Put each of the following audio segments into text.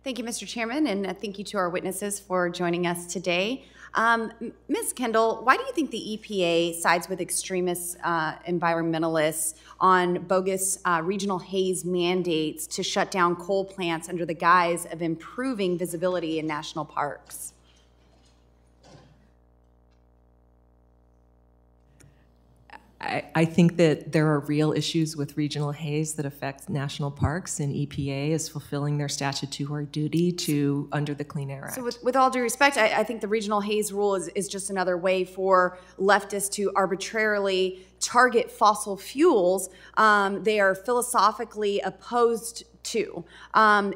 Thank you, Mr. Chairman, and thank you to our witnesses for joining us today. Ms. Kendall, why do you think the EPA sides with extremist environmentalists on bogus regional haze mandates to shut down coal plants under the guise of improving visibility in national parks? I think that there are real issues with regional haze that affect national parks, and EPA is fulfilling their statutory duty to under the Clean Air Act. So with all due respect, I think the regional haze rule is just another way for leftists to arbitrarily target fossil fuels they are philosophically opposed to.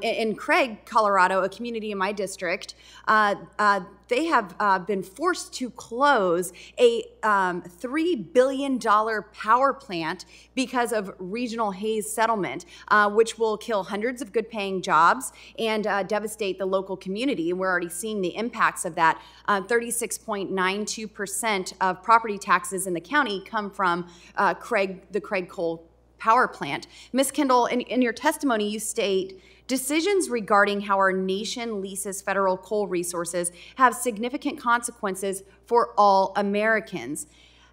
In Craig, Colorado, a community in my district, they have been forced to close a $3 billion power plant because of regional haze settlement, which will kill hundreds of good-paying jobs and devastate the local community. And we're already seeing the impacts of that. 36.92% of property taxes in the county come from the Craig coal power plant. Ms. Kendall, in your testimony, you state, decisions regarding how our nation leases federal coal resources have significant consequences for all Americans.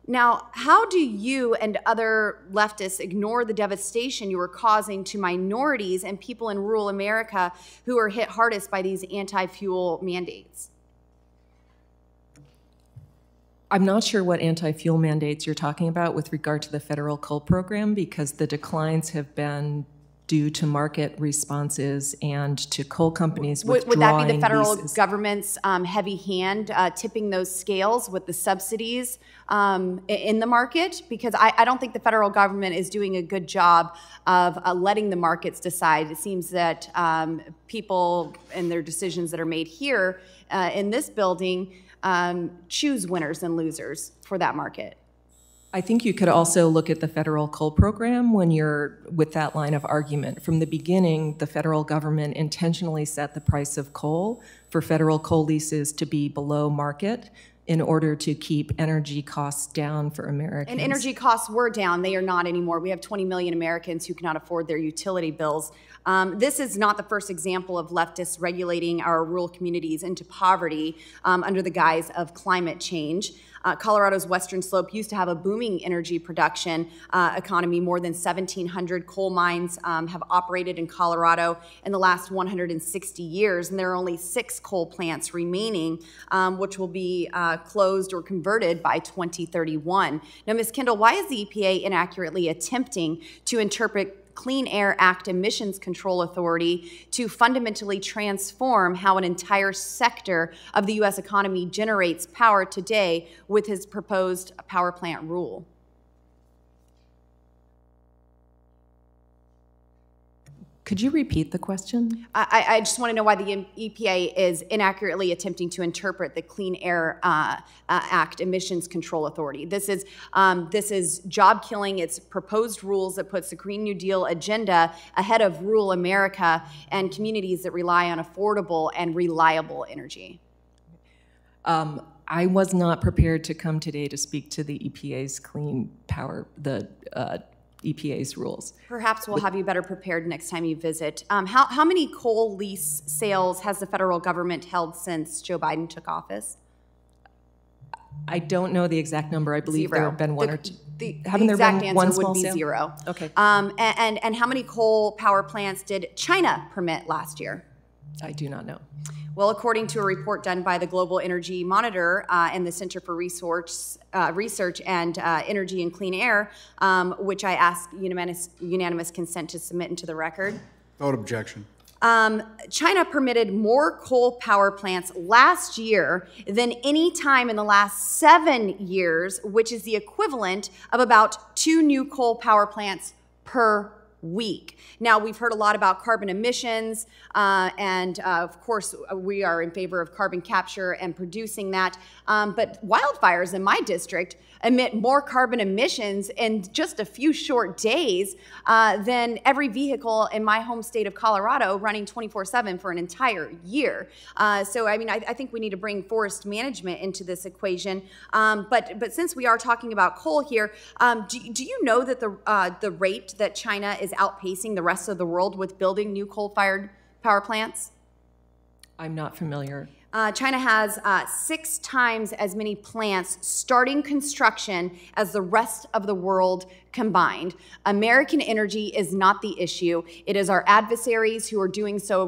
Now, how do you and other leftists ignore the devastation you are causing to minorities and people in rural America who are hit hardest by these anti-fuel mandates? I'm not sure what anti-fuel mandates you're talking about with regard to the federal coal program, because the declines have been due to market responses and to coal companies withdrawing Would that be the federal leases. Government's heavy hand tipping those scales with the subsidies in the market? Because I don't think the federal government is doing a good job of letting the markets decide. It seems that people and their decisions that are made here in this building choose winners and losers for that market. I think you could also look at the federal coal program when you're with that line of argument. From the beginning, the federal government intentionally set the price of coal for federal coal leases to be below market in order to keep energy costs down for Americans. And energy costs were down. They are not anymore. We have 20 million Americans who cannot afford their utility bills. This is not the first example of leftists regulating our rural communities into poverty under the guise of climate change. Colorado's Western Slope used to have a booming energy production economy. More than 1,700 coal mines have operated in Colorado in the last 160 years, and there are only 6 coal plants remaining, which will be closed or converted by 2031. Now, Ms. Kendall, why is the EPA inaccurately attempting to interpret Clean Air Act Emissions Control Authority to fundamentally transform how an entire sector of the U.S. economy generates power today with his proposed power plant rule? Could you repeat the question? I just want to know why the EPA is inaccurately attempting to interpret the Clean Air Act Emissions Control Authority. This is job killing. It's proposed rules that puts the Green New Deal agenda ahead of rural America and communities that rely on affordable and reliable energy. I was not prepared to come today to speak to the EPA's clean power, EPA's rules. Perhaps we'll have you better prepared next time you visit. How many coal lease sales has the federal government held since Joe Biden took office? I don't know the exact number. I believe 0. there have been one or two. Haven't there been one small sale? The exact answer would be 0. Okay. And how many coal power plants did China permit last year? I do not know. Well, according to a report done by the Global Energy Monitor and the Center for Research and Energy and Clean Air, which I asked unanimous consent to submit into the record. Without objection. China permitted more coal power plants last year than any time in the last 7 years, which is the equivalent of about 2 new coal power plants per week. Now, we've heard a lot about carbon emissions, and of course, we are in favor of carbon capture and producing that. But wildfires in my district emit more carbon emissions in just a few short days than every vehicle in my home state of Colorado running 24/7 for an entire year. So, I mean, I think we need to bring forest management into this equation. But since we are talking about coal here, do you know that the rate that China is outpacing the rest of the world with building new coal-fired power plants? I'm not familiar. China has 6 times as many plants starting construction as the rest of the world combined. American energy is not the issue. It is our adversaries who are doing so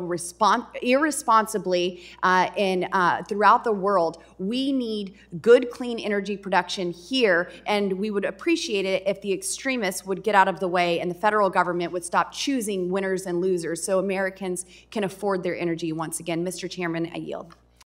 irresponsibly throughout the world. We need good, clean energy production here, and we would appreciate it if the extremists would get out of the way and the federal government would stop choosing winners and losers so Americans can afford their energy once again. Mr. Chairman, I yield.